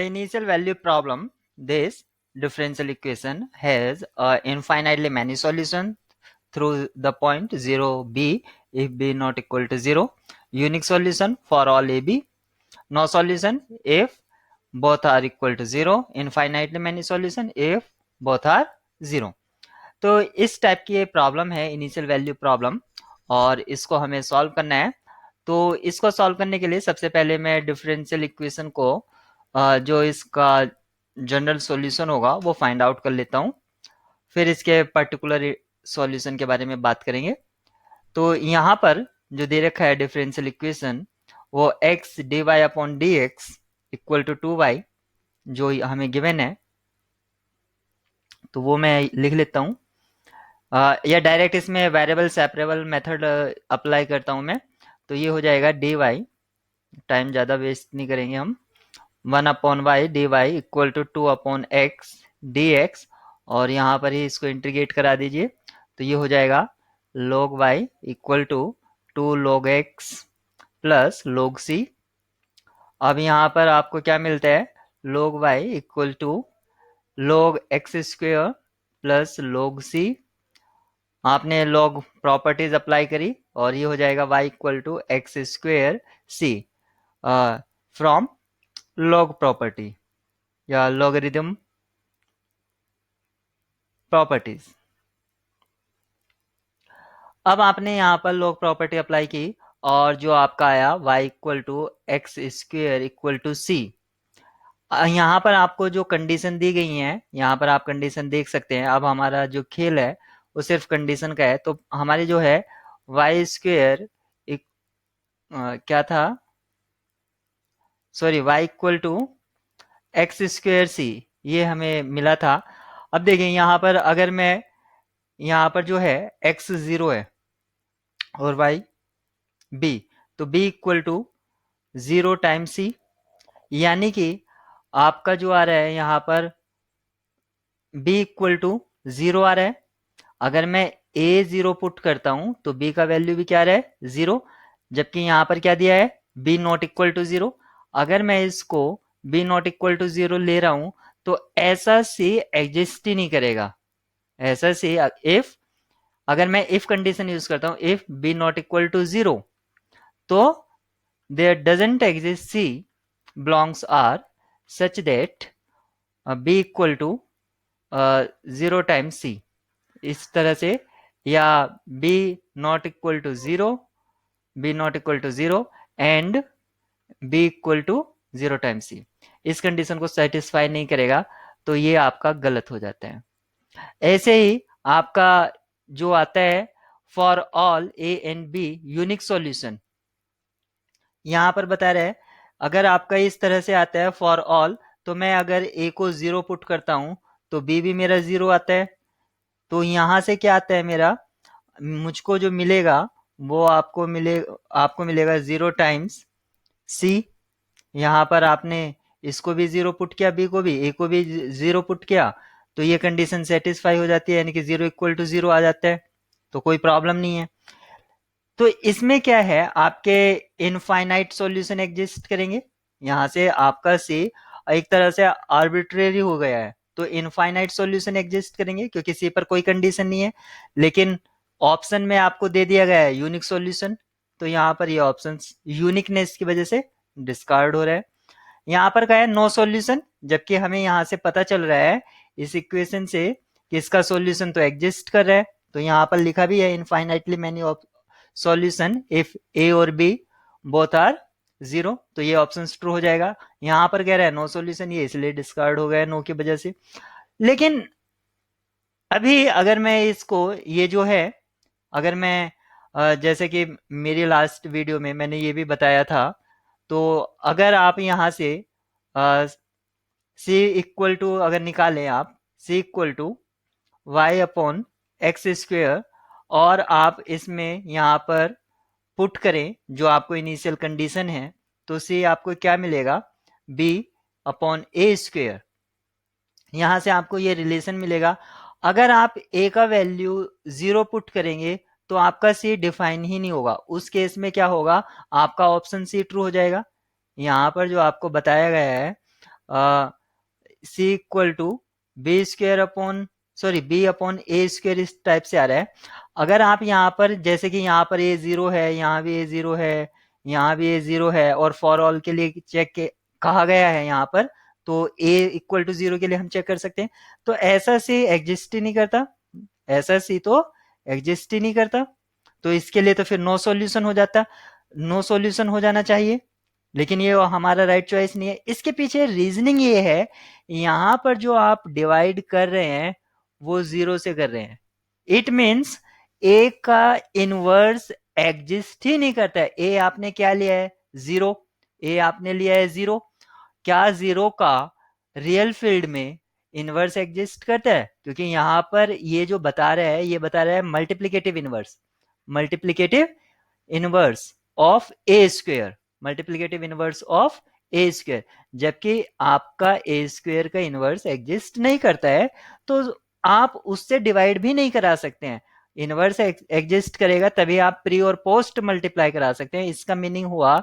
Initial value problem, this differential equation has infinitely many solutions through the point 0 b if b not equal to 0, unique solution for all a b, no solution if both are equal to 0, infinitely many solution if both are 0। तो इस type की ये problem है initial value problem, और इसको हमें solve करना है। तो इसको सॉल्व करने के लिए सबसे पहले मैं डिफरेंशियल इक्वेशन को जो इसका जनरल सॉल्यूशन होगा वो फाइंड आउट कर लेता हूँ, फिर इसके पर्टिकुलर सॉल्यूशन के बारे में बात करेंगे। तो यहाँ पर जो दे रखा है डिफरेंशियल इक्वेशन वो x dy upon D X equal to 2y जो हमें गिवन है, तो वो मैं लिख लेता हूँ। या डायरेक्ट इसमें वेरिएबल सेपरेबल मेथड अप्लाई करता हूँ मैं, तो ये हो जाएगा dy, टाइम ज़्यादा वेस्ट नहीं करेंगे हम, 1 upon Y D Y equal to 2 upon X D X, और यहाँ पर ही इसको इंटीग्रेट करा दीजिए, तो ये हो जाएगा log y equal to 2 log x plus log c। अब यहाँ पर आपको क्या मिलता है, log y equal to log x square plus log c, आपने log प्रॉपर्टीज अप्लाई करी और ये हो जाएगा y equal to X square c from log property या लॉगरिथम प्रॉपर्टीज। अब आपने यहाँ पर log प्रॉपर्टी अप्लाई की और जो आपका आया y equal to X square equal to C. यहाँ पर आपको जो कंडीशन दी गई है, यहाँ पर आप कंडीशन देख सकते हैं। अब हमारा जो खेल है वो सिर्फ कंडीशन का है, तो हमारी जो है वाई स्क्वेयर क्या था, sorry y equal to X square C, ये हमें मिला था। अब देखिए यहाँ पर अगर मैं यहाँ पर जो है x 0 है और y b, तो b इक्वल टू 0 टाइम सी, यानी कि आपका जो आ रहा है यहाँ पर b इक्वल टू 0 आ रहा है। अगर मैं a 0 पुट करता हूं तो b का वैल्यू भी क्या आ रहा है 0, जबकि यहाँ पर क्या दिया है b नॉट इक्वल टू 0। अगर मैं इसको b नॉट इक्वल टू 0 ले रहा हूं तो ऐसा सी एग्जिस्ट ही नहीं करेगा। ऐसा सी इफ, अगर मैं इफ कंडीशन यूज करता हूं if b not equal to 0, तो there doesn't exist c belongs r such that b equal to 0 times c, इस तरह से, या b not equal to 0, b not equal to 0 and b equal to 0 times c, इस condition को satisfy नहीं करेगा, तो ये आपका गलत हो जाता है। ऐसे ही आपका जो आता है for all a and b unique solution, यहाँ पर बता रहे हैं अगर आपका इस तरह से आता है फॉर ऑल, तो मैं अगर a को 0 पुट करता हूं तो b भी मेरा 0 आता है। तो यहां से क्या आता है मेरा, मुझको जो मिलेगा वो आपको मिलेगा 0 टाइम्स c। यहाँ पर आपने इसको भी 0 पुट किया, b को भी, a को भी 0 पुट किया, तो ये कंडीशन सेटिस्फाई हो जाती है, यानी कि 0 इक्वल टू 0 आ जाता है, तो कोई प्रॉब्लम नहीं है। तो इसमें क्या है, आपके इनफाइनाइट सॉल्यूशन एग्जिस्ट करेंगे। यहां से आपका सी एक तरह से आर्बिट्रेरी हो गया है, तो इनफाइनाइट सॉल्यूशन एग्जिस्ट करेंगे क्योंकि सी पर कोई कंडीशन नहीं है, लेकिन ऑप्शन में आपको दे दिया गया है यूनिक सॉल्यूशन, तो यहाँ पर ये ऑप्शन यूनिकनेस की वजह से डिस्कार्ड हो रहा है। यहाँ पर क्या है नो सॉल्यूशन, जबकि हमें यहाँ से पता चल रहा है इस इक्वेशन से कि इसका सॉल्यूशन तो एग्जिस्ट कर रहा है, तो यहाँ पर लिखा भी है इनफाइनाइटली मैनी सॉल्यूशन इफ ए और बी बोथ आर 0, तो ये ऑप्शन ट्रू हो जाएगा। यहां पर कह रहा है नो सॉल्यूशन, ये इसलिए डिस्कार्ड हो गया नो की वजह से। लेकिन अभी अगर मैं इसको, ये जो है, अगर मैं जैसे कि मेरी लास्ट वीडियो में मैंने ये भी बताया था, तो अगर आप यहां से सी इक्वल टू अगर निकालें आप C equal to Y upon X square, और आप इसमें यहाँ पर पुट करें जो आपको इनिशियल कंडीशन है, तो सी आपको क्या मिलेगा बी अपॉन ए स्क्वेयर, यहां से आपको ये रिलेशन मिलेगा। अगर आप ए का वैल्यू 0 पुट करेंगे तो आपका सी डिफाइन ही नहीं होगा, उस केस में क्या होगा, आपका ऑप्शन सी ट्रू हो जाएगा। यहाँ पर जो आपको बताया गया है C equal to B square upon sorry B upon A square इस टाइप से आ रहा है। अगर आप यहाँ पर जैसे कि यहाँ पर ए जीरो है, यहाँ भी ए जीरो है, यहाँ भी ए जीरो है और फॉर ऑल के लिए चेक के कहा गया है यहाँ पर, तो ए इक्वल टू जीरो के लिए हम चेक कर सकते हैं। तो ऐसा सी एग्जिस्ट ही नहीं करता, ऐसा सी तो एग्जिस्ट ही नहीं करता, तो इसके लिए तो फिर नो सॉल्यूशन हो जाता, नो सॉल्यूशन हो जाना चाहिए, लेकिन ये हमारा राइट चॉइस नहीं है। इसके पीछे रीजनिंग ये है, यहां पर जो आप डिवाइड कर रहे हैं वो जीरो से कर रहे हैं, इट मीन्स ए का इनवर्स एग्जिस्ट ही नहीं करता है। ए आपने क्या लिया है, जीरो, ए आपने लिया है जीरो, क्या जीरो का रियल फील्ड में इनवर्स एग्जिस्ट करता है? क्योंकि यहां पर ये जो बता रहा है, ये बता रहा है multiplicative inverse, multiplicative inverse of A square, multiplicative inverse of A square, जबकि आपका ए स्क्वेयर का इनवर्स एग्जिस्ट नहीं करता है, तो आप उससे डिवाइड भी नहीं करा सकते हैं। इनवर्स एग्जिस्ट करेगा तभी आप प्री और पोस्ट मल्टीप्लाई करा सकते हैं। इसका मीनिंग हुआ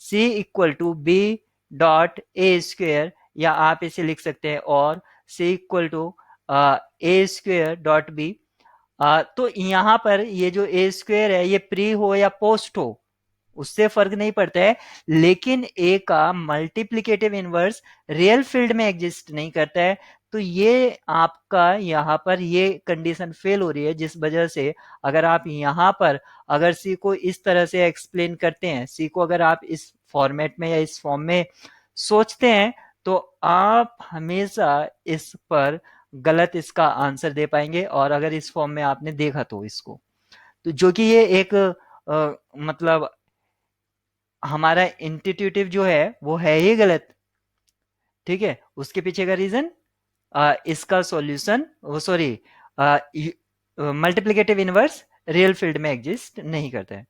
c equal to B dot A square, या आप इसे लिख सकते हैं और c equal to A square dot B. तो यहां पर ये जो ए स्क्वेयर है ये प्री हो या पोस्ट हो उससे फर्क नहीं पड़ता है, लेकिन ए का मल्टीप्लीकेटिव इनवर्स रियल फील्ड में एग्जिस्ट नहीं करता है। तो ये आपका यहाँ पर ये कंडीशन फेल हो रही है, जिस वजह से अगर आप यहाँ पर अगर सी को इस तरह से एक्सप्लेन करते हैं, सी को अगर आप इस फॉर्मेट में या इस फॉर्म में सोचते हैं, तो आप हमेशा इस पर गलत इसका आंसर दे पाएंगे। और अगर इस फॉर्म में आपने देखा तो इसको, तो जो कि ये एक मतलब हमारा इंट्यूटिव जो है वो है ही गलत, ठीक है। उसके पीछे का रीजन इसका सॉल्यूशन वो sorry multiplicative inverse real field में एग्जिस्ट नहीं करता है।